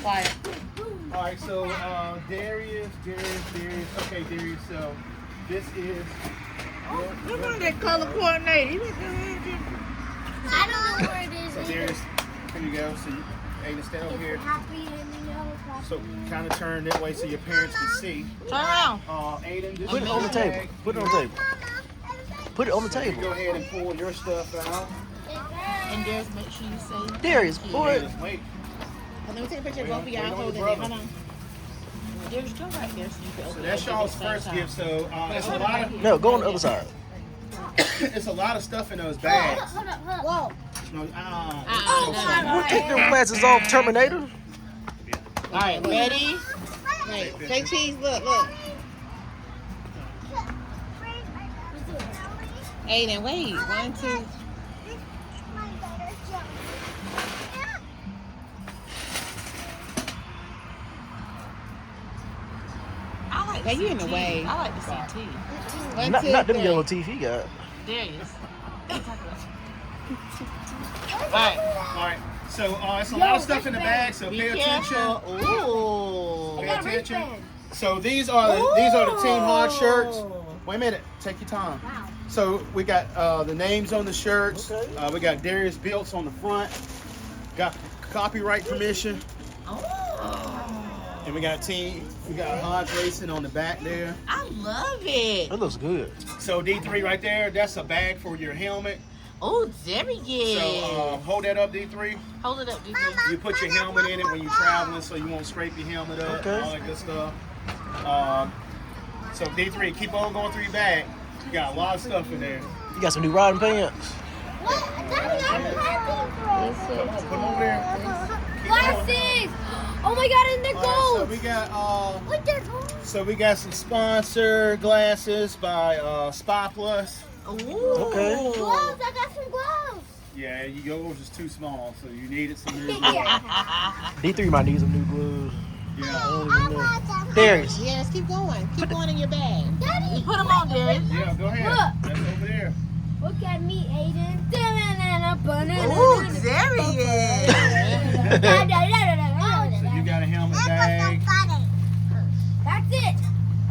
Quiet. All right, so Darius. Okay, Darius. So this is. Look on that color coordinated. I don't know where it is. So Darius, here you go. So Aiden, stand over here. So kind of turn that way so your parents can see. Turn around. Aiden, this Put it on the table. Put it on the table. Put it on the table. Go ahead and pull your stuff out. And Darius, make sure you say. Darius, boy. Darius, wait. Let me take a picture of both of y'all holding it. Hold on. Darius, go right there so you can open So it. that's y'all's first gift. So it's a lot of No, go on the other side. it's a lot of stuff in those bags. Hold up. Whoa. No, We'll take them glasses off, Terminator. All right, ready? Wait, say cheese. Look. Aiden, wait. 1, 2. I like. You in the way. I like to see teeth. 1, 2, Not them 3. yellow teeth he got. Darius. All right. So it's a lot of stuff in the bag. So pay attention. Ooh. Pay attention. So these are the Team Hard shirts. Wait a minute. Take your time. Wow. So we got the names on the shirts. Okay. We got Darius Builts on the front. Got copyright permission. And we got Hodge Racing on the back there. I love it. That looks good. So D3 right there, that's a bag for your helmet. Oh, Darius. So hold that up, D3. Hold it up, DJ. You put your helmet in it when you're traveling so you won't scrape your helmet up, Okay. all that good stuff. So D3, keep on going through your bag. You got a lot of stuff in there. You got some new riding pants. What? Daddy, I'm happy. Put them over there. Glasses. Oh my God, and they're So gold. we got What, they're gold? so we got some sponsor glasses by Spy Plus. Ooh. Okay. Gloves. I got some gloves. Yeah, yours is too small, so you needed some new. D3 might need some new gloves. Yeah. Darius. Yes, keep going. Keep going in your bag. Daddy. Put them on, Darius. Yeah, go ahead. Look. That's over there. Look at me, Aiden. Ooh, Darius. So you got a helmet bag. That's it.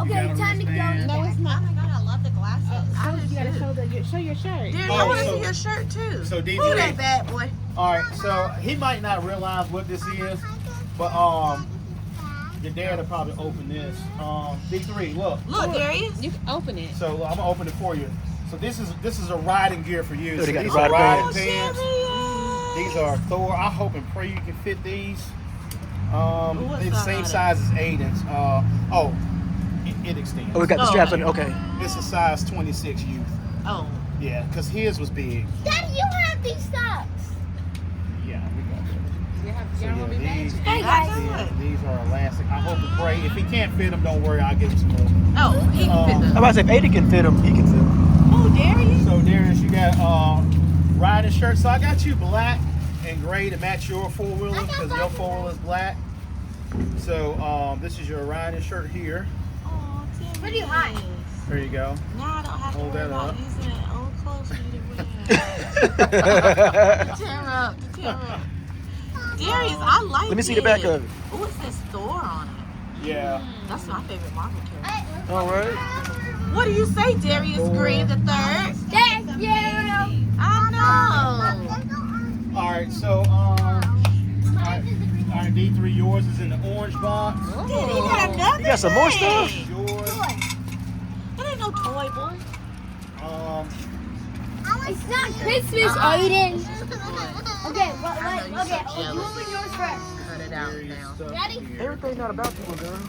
Okay, got a time to go. wristband. No, it's not. Oh my God, I love the glasses. You gotta show your shirt. Darius, Oh, I want to so- see your shirt too. So Ooh, D3. that bad boy. All right, so he might not realize what this is, but your dad will probably open this. D3, look. Look, Darius. You can open it. So I'm gonna open it for you. So this is a riding gear for you. Oh, they So got these the are riding riding pants. These are Thor. I hope and pray you can fit these. what's They're the that same on it? size as Aiden's. It extends. Oh, we got the Oh, straps on okay. it. Okay. This is size 26 youth. Oh. Yeah, because his was big. Daddy, you have these socks. Yeah, we got those. You have So your yeah, these, Hey, guys. these are elastic. I hope and pray. If he can't fit them, don't worry. I'll give him some more. Oh, he can fit I'm them. about to say if Ada can fit him, he can fit him. Oh, Darius. So Darius, you got riding shirts. So I got you black and gray to match your four-wheeler because your four-wheeler is black. So this is your riding shirt here. Oh, Darius. Pretty hot. There you go. Now I don't have Hold to worry that about up. using old clothes for you to wear. Tear up. Darius, I like Let me see the back of it. Oh, it says Thor on it. Yeah. That's my favorite Marvel character. All right. What do you say, Darius Green the third? Thank you. I know. All right. So all right, D3, yours is in the orange box. Dude, you got another You got some more thing. stuff? Yours. That ain't no toy, boy. It's not Christmas, Aiden. Okay, okay, you open yours first. Cut it out Darius now. stuff Daddy? here. Everything not about you, girl.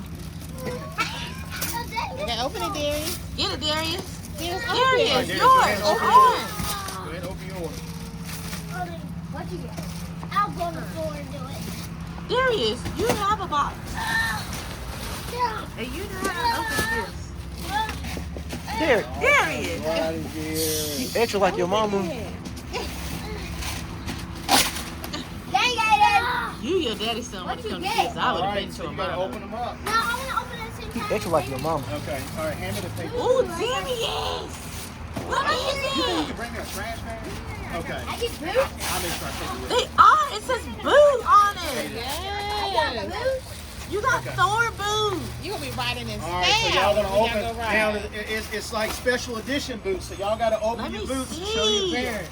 Okay, open it, Darius. Get it, Darius. Darius, All right, Darius, Darius, yours. go ahead and Open open yours. yours. Go ahead and open yours. What you get? I'll go on the floor and do it. Darius, you have a box. Yeah. And you know how to open this. There. Darius. Riding gear. You extra like your mama. Dang, Aiden. You your daddy's son when What it you comes to get? kids. I would All have right, been so to you a gotta mama. open them up. No, I want to open it at the same You time. extra like your mama. Okay. All right, hand me the paper. Ooh, Darius. What is You it? can bring me a trash bag. Okay. I get boots. I'll make sure I take it with me. They are. It says boo on it. I got Okay. Thor boots. You gonna be riding in All right, so y'all gonna when open. y'all go Now ride. it's like special edition boots, so y'all gotta open Let your me boots and see. show your parents.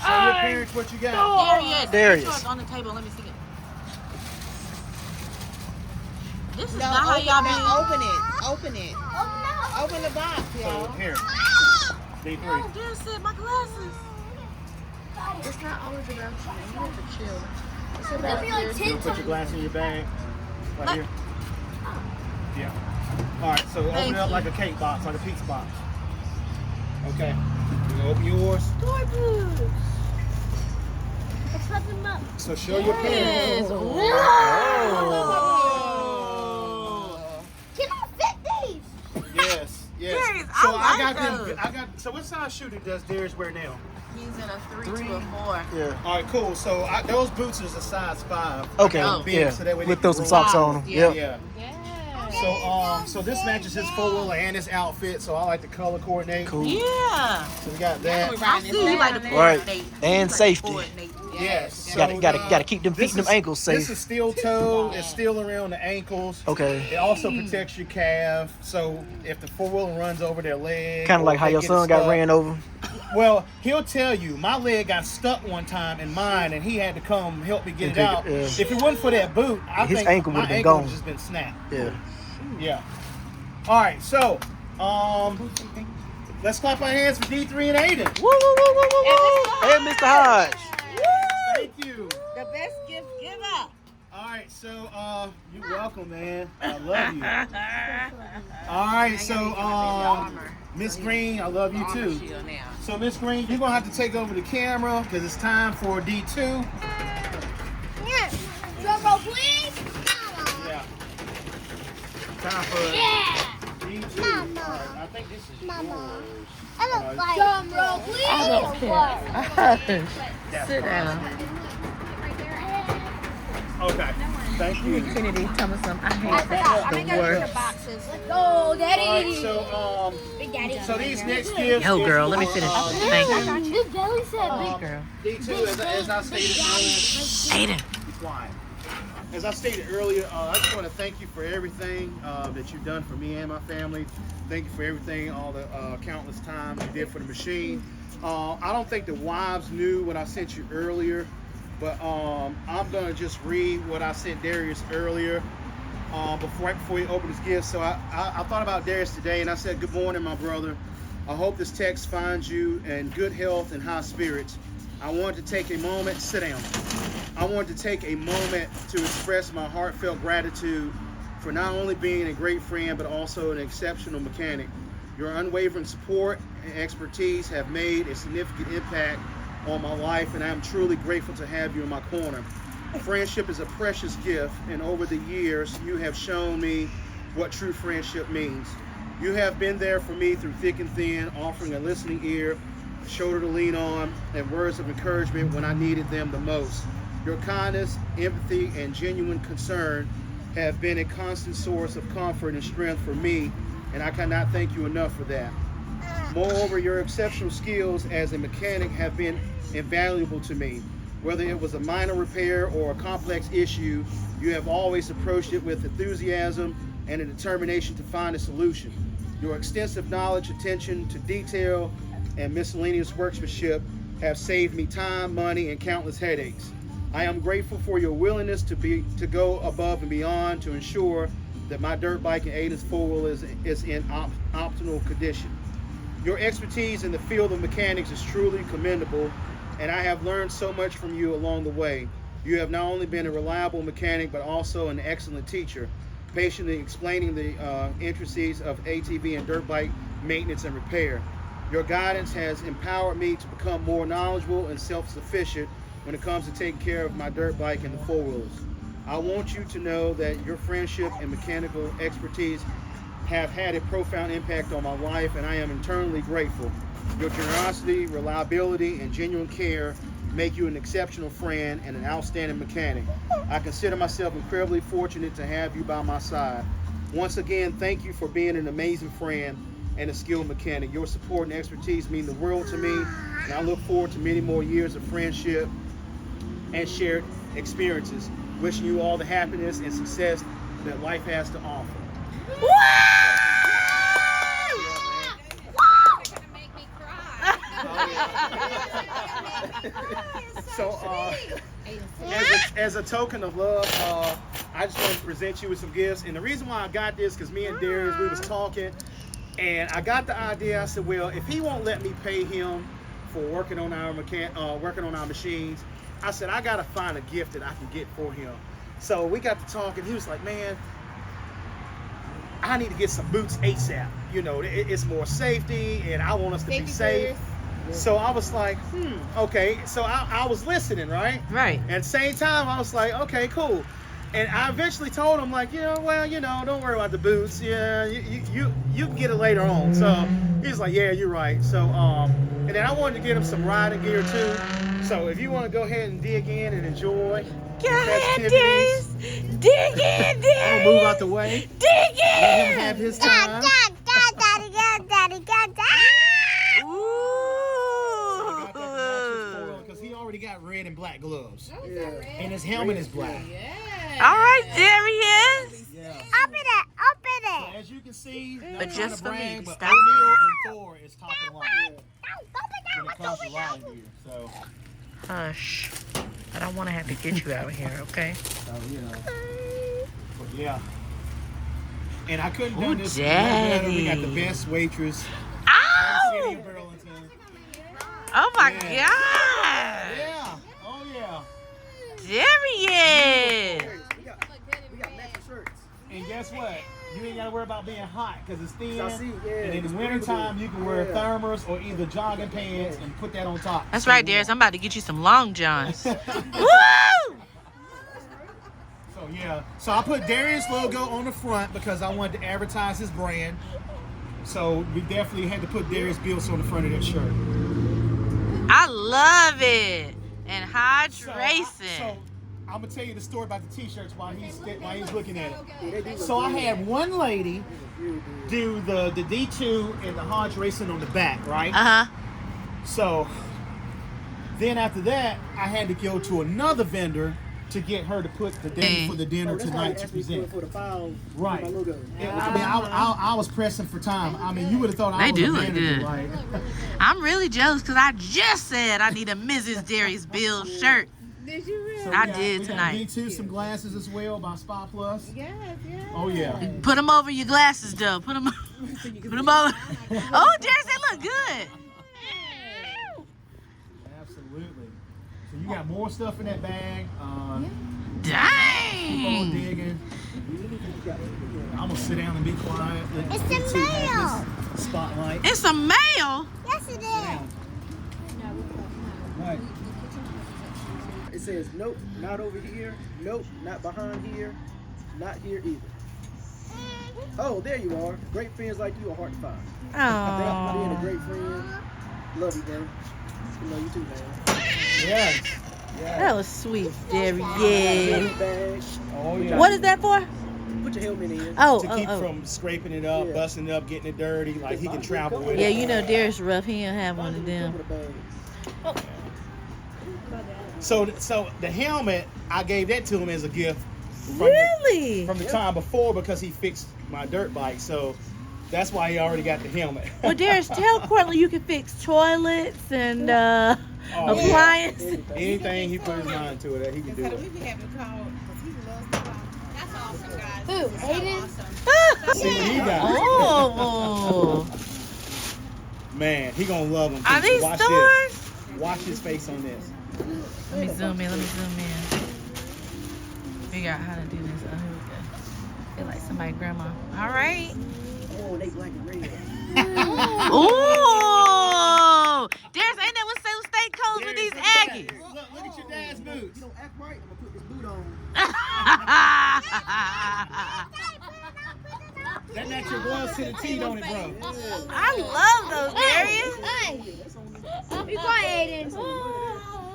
Show your parents what you got. Darius. Darius. Put yours on the table. Let me see it. This is No, not how y'all be. open it. Open it. Open the box, So y'all. here, D3. Oh, Darius said my glasses. It's not always about you. You have to chill. It's That'd about be like you. 10 You'll put your times. glass in your bag, right here. Yeah. All right, so open Thank it up you. like a cake box, like a pizza box. Okay. You gonna open yours. Thor boots. Let's open them up. So show your parents. Yes. Oh. Can I fit these? Yes, yes. Darius, So I like got those. them. So what size shoe does Darius wear now? He's in a 3 to a 4. Yeah. All right, cool. So those boots is a size 5. Okay. Oh. Big, Yeah. so that way they We'll can throw some roll socks out. on them. Yeah. Yep. Yeah. Yeah. So this matches his four-wheeler and his outfit. So I like to color coordinate. Cool. Yeah. So we got that. I see you like to Right. coordinate. And You like to safety. coordinate. Yes. So, Gotta keep them feet and them ankles This safe. is steel toe. It's steel around the ankles. Okay. It also protects your calf. So if the four-wheeler runs over their leg, Kind of or like how they your get son got stuck- ran over. Well, he'll tell you, my leg got stuck one time in mine, and he had to come help me get And it pick out. it, yeah. If it wasn't for that boot, I His think ankle my would've been ankle gone. would've just been snapped. Yeah. Yeah. All right, so let's clap our hands for D3 and Aiden. Woo, woo, woo, woo, woo, woo. Hey, Mr. Hodge. Thank you. The best gift giver. All right, so you're welcome, man. I love you. All right, so Miss Green, I love you too. So Miss Green, you're gonna have to take over the camera because it's time for D2. Yeah. Drum roll, please. Yeah. Time for Yeah. D2. Mama. All right, I think this is Mama. yours. I don't like drum roll, please. I don't care. That's Sit fine. down. Okay. Thank you. Kennedy, tell me something. I hate I that. forgot. The worst. boxes. Let's go, All Daddy. right, Big Daddy. so these next gifts. Yo, is girl, for, let me finish. Thank you. Big Daddy said big. Girl. D2, as I stated earlier. Aiden. Be quiet. As I stated earlier, I just want to thank you for everything that you've done for me and my family. Thank you for everything, all the countless times you did for the machine. I don't think the wives knew what I sent you earlier, but I'm going to just read what I sent Darius earlier right before he opened his gift. So I thought about Darius today, and I said, good morning, my brother. I hope this text finds you in good health and high spirits. I want to take a moment, sit down. I want to take a moment to express my heartfelt gratitude for not only being a great friend, but also an exceptional mechanic. Your unwavering support and expertise have made a significant impact on my life, and I am truly grateful to have you in my corner. Friendship is a precious gift, and over the years, you have shown me what true friendship means. You have been there for me through thick and thin, offering a listening ear, a shoulder to lean on, and words of encouragement when I needed them the most. Your kindness, empathy, and genuine concern have been a constant source of comfort and strength for me, and I cannot thank you enough for that. Moreover, your exceptional skills as a mechanic have been invaluable to me. Whether it was a minor repair or a complex issue, you have always approached it with enthusiasm and a determination to find a solution. Your extensive knowledge, attention to detail, and miscellaneous workmanship have saved me time, money, and countless headaches. I am grateful for your willingness to go above and beyond to ensure that my dirt bike and Aiden's four-wheel is in optimal condition. Your expertise in the field of mechanics is truly commendable, and I have learned so much from you along the way. You have not only been a reliable mechanic, but also an excellent teacher, patiently explaining the intricacies of ATV and dirt bike maintenance and repair. Your guidance has empowered me to become more knowledgeable and self-sufficient when it comes to taking care of my dirt bike and the four-wheelers. I want you to know that your friendship and mechanical expertise have had a profound impact on my life, and I am eternally grateful. Your generosity, reliability, and genuine care make you an exceptional friend and an outstanding mechanic. I consider myself incredibly fortunate to have you by my side. Once again, thank you for being an amazing friend and a skilled mechanic. Your support and expertise mean the world to me, and I look forward to many more years of friendship and shared experiences. Wishing you all the happiness and success that life has to offer. So, as a token of love, I just wanted to present you with some gifts. And the reason why I got this, because me and Darius, we was talking, and I got the idea. I said, well, if he won't let me pay him for working on our machines, I said I gotta find a gift that I can get for him. So we got to talking. He was like, man, I need to get some boots ASAP. You know, it's more safety, and I want us to be safe. So I was like, okay. So I was listening, right? Right. At the same time, I was like, okay, cool. And I eventually told him, like, don't worry about the boots. Yeah, you can get it later on. So he's like, yeah, you're right. So and then I wanted to get him some riding gear too. So if you want to go ahead and dig in and enjoy Go ahead, festivities. Darius. Dig in, Darius. I'm gonna move out the way. Dig in. Let him have his time. Because he already got red and black gloves. And his helmet is black. All right, Darius. Yeah. Open it. So as you can see, But just for me, but stop. O'Neal and Thor is top of the line when it comes to riding gear. So, Hush. I don't want to have to get you out of here, okay? But yeah. And I couldn't do Ooh, this better. We got the Daddy. best waitress in the city Ow! of Burlington. Oh, my Yeah. God. Yeah. Oh yeah. Darius. We got matching shirts. And guess what? You ain't gotta worry about being hot because it's thin. I see, yeah, And in it's the wintertime, you can wear yeah. thermals or either jogging pants and put that on top. That's right, Darius. I'm about to get you some long johns. Woo! So yeah, so I put Darius' logo on the front because I wanted to advertise his brand. So we definitely had to put Darius Bills on the front of that shirt. I love it. And Hodge Racing. So I'm gonna tell you the story about the t-shirts while he's looking at it. So I had one lady do the D2 and the Hodge Racing on the back, right? Uh-huh. So then after that, I had to go to another vendor to get her to put the date for the dinner tonight to present. For the file. Right. My logo. I mean, I was pressing for time. I mean, you would have thought I They was do a look manager, good. right? I'm really jealous because I just said I need a Mrs. Darius Bills shirt. Did you really? So I we got- did we got tonight. D2, some glasses as well by Spy Plus. Yes, yes. Oh yeah. Put them over your glasses, though. Put them over. Oh, Darius, they look good. Absolutely. So you got more stuff in that bag. Keep on Dang. digging. I'm gonna sit down and be quiet. Let It's D2 the have mail. this spotlight. It's a mail. Yes, it is. Right. It says, nope, not over here. Nope, not behind here. Not here either. Oh, there you are. Great friends like you are hard to find. Thank you for being a Oh. great friend. Love you, man. Love you too, man. Yes. That was sweet, Darius. Bag. Oh yeah. What is that for? Put your helmet in. Oh, To keep from scraping it up, Yeah. busting it up, getting it dirty, like he can travel with Yeah, it. you know Darius rough. He don't have one of them. So the helmet, I gave that to him as a gift from Really? from the time before because he fixed my dirt bike. So that's why he already got the helmet. Well, Darius, tell Courtland you can fix toilets and appliances. Anything he put his mind to it, he can do So it. we be having to call because he loves to call. That's awesome, guys. Who? That's Aiden? awesome. See what he got. Oh. Man, he gonna love him. Are these Watch stores? this. Watch his face on this. Let me zoom in. Figure out how to do this. Oh, here we go. Feel like somebody grandma. All right. Oh, they black and red. Ooh. Darius, ain't that what Salem State codes with these Aggies? Look at your dad's boots. You don't act right, I'm gonna put this boot on. That not your gloves to the T, don't it, bro? I love those, Darius. Hey, be quiet, Aiden.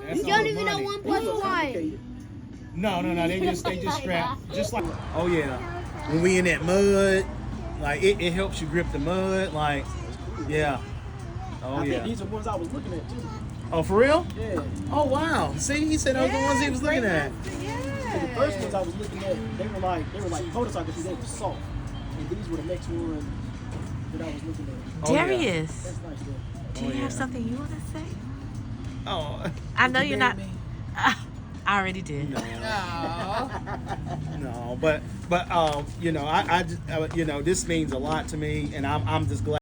That's You all don't the even know money. 1 plus 1. No, they just strap. Just like, oh yeah. When we in that mud, like it helps you grip the mud, like, yeah. Oh I yeah. think these are ones I was looking at too. Oh, for real? Yeah. Oh wow. See, he said those are the ones he was looking at. Yeah. The first ones I was looking at, they were like motorcycles. They were soft, and these were the next one that I was looking at. Darius, That's nice. Though. do you have something you want to say? Oh, I know you're not. I already did. no, but you know, I just, you know, this means a lot to me, and I'm just glad.